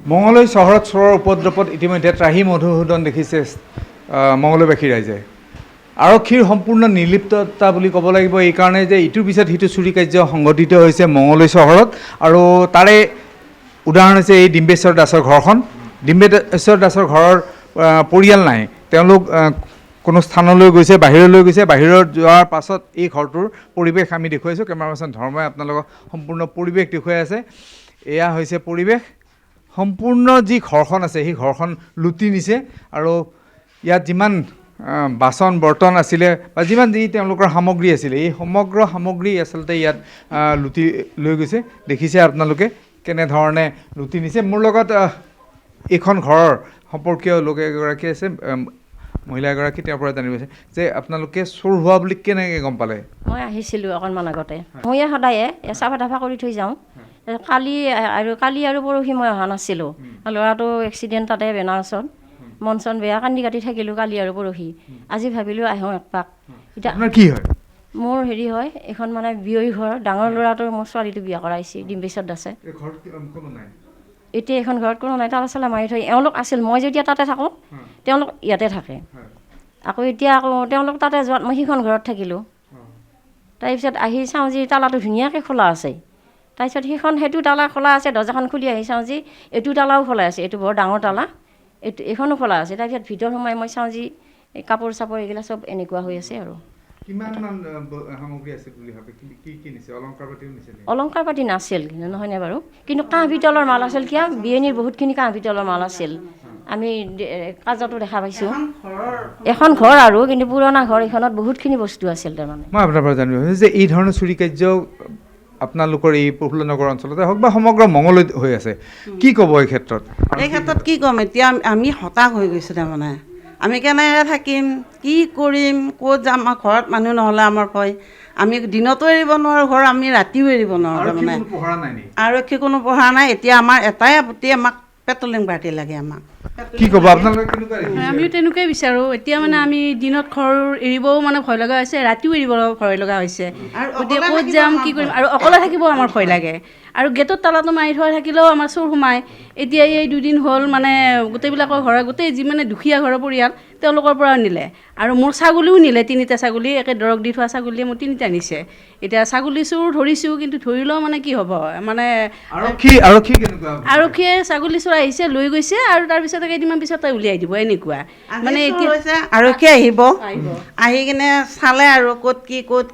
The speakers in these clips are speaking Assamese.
মঙলদৈ চহৰত চোৰৰ উপদ্ৰৱত ইতিমধ্যে ত্ৰাহি মধুসূদন দেখিছে মঙলদৈবাসী ৰাইজে। আৰক্ষীৰ সম্পূৰ্ণ নিৰ্লিপ্ততা বুলি ক'ব লাগিব এইকাৰণে যে ইটোৰ পিছত সিটো চুৰি কাৰ্য সংঘটিত হৈছে মঙলদৈ চহৰত। আৰু তাৰে উদাহৰণ হৈছে এই ডিম্বেশ্বৰ দাসৰ ঘৰখন। ডিম্বেশ্বৰ দাসৰ ঘৰৰ পৰিয়াল নাই, তেওঁলোক কোনো স্থানলৈ গৈছে, বাহিৰলৈ গৈছে। বাহিৰত যোৱাৰ পাছত এই ঘৰটোৰ পৰিৱেশ আমি দেখুৱাইছোঁ। কেমেৰা পাৰ্চন ধৰ্মই আপোনালোকক সম্পূৰ্ণ পৰিৱেশ দেখুৱাই আছে। এয়া হৈছে পৰিৱেশ। সম্পূৰ্ণ যি ঘৰখন আছে সেই ঘৰখন লুটি নিছে আৰু ইয়াত যিমান বাচন বৰ্তন আছিলে বা যিমান যি তেওঁলোকৰ সামগ্ৰী আছিলে এই সমগ্ৰ সামগ্ৰী আচলতে ইয়াত লুটি লৈ গৈছে। দেখিছে আপোনালোকে কেনেধৰণে লুটি নিছে। মোৰ লগত এইখন ঘৰৰ সম্পৰ্কীয় লোক এগৰাকী আছে, মহিলা এগৰাকী, তেওঁৰ পৰা জানিব পাৰিছে যে আপোনালোকে চোৰ হোৱা বুলি কেনেকৈ গম পালে? মই আহিছিলোঁ অকণমান আগতে। মই সদায়ে চাফা তাফা কৰি থৈ যাওঁ। কালি আৰু পৰহি মই অহা নাছিলোঁ। ল'ৰাটো এক্সিডেণ্ট তাতে বেনাৰছত, মন চন বেয়া, কান্দি কাটি থাকিলোঁ কালি আৰু পৰহি। আজি ভাবিলোঁ আহোঁ একপাক। এতিয়া আপোনাৰ কি হয়? মোৰ হেৰি হয়, এখন মানে বিয়ৈ ঘৰ। ডাঙৰ ল'ৰাটো মোৰ ছোৱালীটো বিয়া কৰাইছে ডিম্বেশ্বৰ দাসে। এতিয়া এইখন ঘৰত কোনো নাই, তালা চালা মাৰি থৈ এওঁলোক আছিল। মই যেতিয়া তাতে থাকোঁ তেওঁলোক ইয়াতে থাকে। এতিয়া তেওঁলোক তাতে যোৱাত মই সিখন ঘৰত থাকিলোঁ। তাৰপিছত আহি চাওঁ যে তালাটো ধুনীয়াকৈ খোলা আছে। তাৰপিছত সেইটো তালা খোলা আছে, দৰ্জাখন খুলি আহি চাওঁ যে এইটো তালাও খোলা আছে। এইটো বৰ ডাঙৰ তালা, এইখনো খোলা আছে। তাৰপিছত ভিতৰ সোমাই মই চাওঁ যে কাপোৰ চাপোৰ এইগিলা চব এনেকুৱা হৈ আছে আৰু। অলংকাৰ পাতি নাছিল নহয়নে বাৰু, কিন্তু কাঁহ পিতলৰ মাল আছিল। কিয় বিয়নীৰ বহুতখিনি কাঁহ পিতলৰ মাল আছিল। আমি কাজতো দেখা পাইছোঁ। এখন ঘৰ আৰু কিন্তু পুৰণা ঘৰ, এইখনত বহুতখিনি বস্তু আছিল। তাৰমানে মই আপোনাৰ পৰা জানিব বিচাৰিছোঁ যে এই ধৰণৰ চুৰি কাৰ্য আপোনালোকৰ এই প্ৰফুল্ল নগৰ অঞ্চলতে হওক বা সমগ্ৰ মঙলদৈত হৈ আছে, কি ক'ব এই ক্ষেত্ৰত? কি ক'ম, এতিয়া আমি হতাশ হৈ গৈছোঁ। তাৰমানে আমি কেনেকৈ থাকিম, কি কৰিম, ক'ত যাম? আমাৰ ঘৰত মানুহ নহ'লে আমাৰ ভয়। আমি দিনতো এৰিব নোৱাৰোঁ ঘৰ, আমি ৰাতিও এৰিব নোৱাৰোঁ। তাৰমানে আৰক্ষী কোনো পঢ়া নাই। এতিয়া আমাৰ এটাই আপত্তি, আমাক পেট্ৰলিং পাৰ্টি লাগে। আমাক কি ক'ব আপোনালোকে? আমিও তেনেকুৱাই বিচাৰোঁ। এতিয়া মানে আমি দিনত ঘৰ এৰিবও মানে ভয় লগা হৈছে, ৰাতিও এৰিব ভয় লগা হৈছে। গতিকে ক'ত যাম, কি কৰিম, আৰু অকলে থাকিব আমাৰ ভয় লাগে। আৰু গেটত তালাটো মাৰি থোৱা থাকিলেও আমাৰ চোৰ সোমায়। এতিয়া এই দুদিন হ'ল মানে গোটেইবিলাকৰ ঘৰে, গোটেই যি মানে দুখীয়া ঘৰৰ পৰিয়াল তেওঁলোকৰ পৰা নিলে। আৰু মোৰ ছাগলীও নিলে, 3টা ছাগলী, একে দৰৱ দি থোৱা ছাগলীয়ে মোৰ 3টা নিছে। এতিয়া ছাগলী চোৰ ধৰিছোঁ, কিন্তু ধৰিলেও মানে কি হ'ব, মানে আৰক্ষীয়ে ছাগলী চোৰ আহিছে, লৈ গৈছে, আৰু তাৰপিছত কেইদিনমান পিছত উলিয়াই দিব। এনেকুৱা মানে এতিয়া আৰক্ষী আহিব, আহি কিনে চালে আৰু ক'ত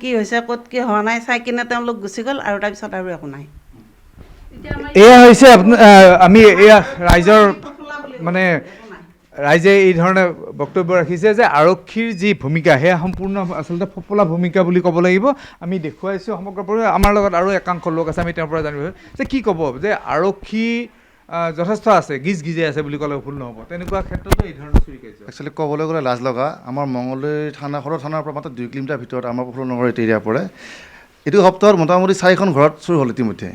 কি হৈছে, ক'ত কি হোৱা নাই, চাই কিনে তেওঁলোক গুচি গ'ল। আৰু তাৰপিছত আৰু একো নাই। এয়া হৈছে আমি এয়া ৰাইজৰ মানে ৰাইজে এই ধৰণে বক্তব্য ৰাখিছে যে আৰক্ষীৰ যি ভূমিকা সেয়া সম্পূৰ্ণ আচলতে ফপলা ভূমিকা বুলি ক'ব লাগিব। আমি দেখুৱাইছোঁ সমগ্ৰ পৰিৱেশ। আমাৰ লগত আৰু একাংশ লোক আছে, আমি তেওঁৰ পৰা জানিব যে কি ক'ব যে আৰক্ষী যথেষ্ট আছে, গিজে আছে বুলি ক'লে ভুল নহ'ব। তেনেকুৱা ক্ষেত্ৰতো এই ধৰণৰ চুৰি কাৰ্য একচুৱেলি ক'বলৈ গ'লে লাজ লগা। আমাৰ মঙলদৈ থানা, সদৰ থানাৰ পৰা মাত্ৰ 2 কিলোমিটাৰ ভিতৰত আমাৰ প্ৰফুল্ল নগৰ এৰিয়া পৰে। এইটো সপ্তাহত মোটামুটি 4খন ঘৰত চুৰ হ'ল ইতিমধ্যে।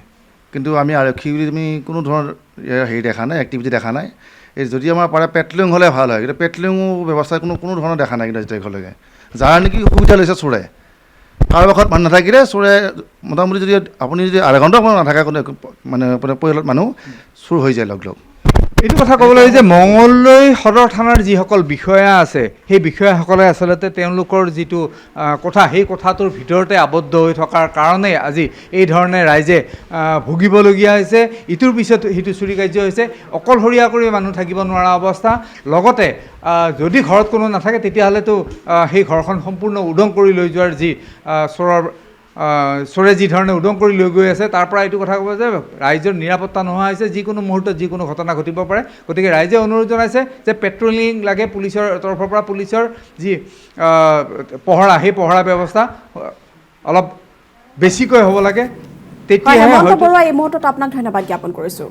কিন্তু আমি আৰক্ষী বুলি আমি কোনো ধৰণৰ হেৰি দেখা নাই, এক্টিভিটি দেখা নাই। এই যদি আমাৰ পাৰে পেট্ৰলিং হ'লে ভাল হয়, কিন্তু পেট্ৰলিঙো ব্যৱস্থা কোনো ধৰণৰ দেখা নাই। কিন্তু আজি তাৰিখলৈকে যাৰ নেকি সুবিধা লৈছে চোৰে, কাৰোবাৰ ঘৰত মানুহ নাথাকিলে চোৰে মোটামুটি যদি আপুনি যদি আধা ঘণ্টা নাথাকে কোনো মানে পৰিয়ালত মানুহ চুৰ হৈ যায় লগ। এইটো কথা ক'বলৈ যে মঙলদৈ সদৰ থানাৰ যিসকল বিষয়া আছে সেই বিষয়াসকলে আচলতে তেওঁলোকৰ যিটো কথা, সেই কথাটোৰ ভিতৰতে আবদ্ধ হৈ থকাৰ কাৰণে আজি এই ধৰণে ৰাইজে ভুগিবলগীয়া হৈছে। ইটোৰ পিছত সিটো চুৰি কাৰ্য হৈছে, অকলশৰীয়া কৰি মানুহ থাকিব নোৱাৰা অৱস্থা। লগতে যদি ঘৰত কোনো নাথাকে তেতিয়াহ'লেতো সেই ঘৰখন সম্পূৰ্ণ উদং কৰি লৈ যোৱাৰ যি চোৰে যি ধৰণে উদং কৰি লৈ গৈ আছে, তাৰ পৰা এইটো কথা ক'ব যে ৰাইজৰ নিৰাপত্তা নোহোৱা হৈছে। যিকোনো মুহূৰ্তত যিকোনো ঘটনা ঘটিব পাৰে। গতিকে ৰাইজে অনুৰোধ জনাইছে যে পেট্ৰলিং লাগে, পুলিচৰ তৰফৰ পৰা পুলিচৰ যি পহৰা, সেই পহৰা ব্যৱস্থা অলপ বেছিকৈ হ'ব লাগে। তেতিয়াহে হেমন্ত বৰুৱা এই মুহূৰ্তত আপোনাক ধন্যবাদ জ্ঞাপন কৰিছোঁ।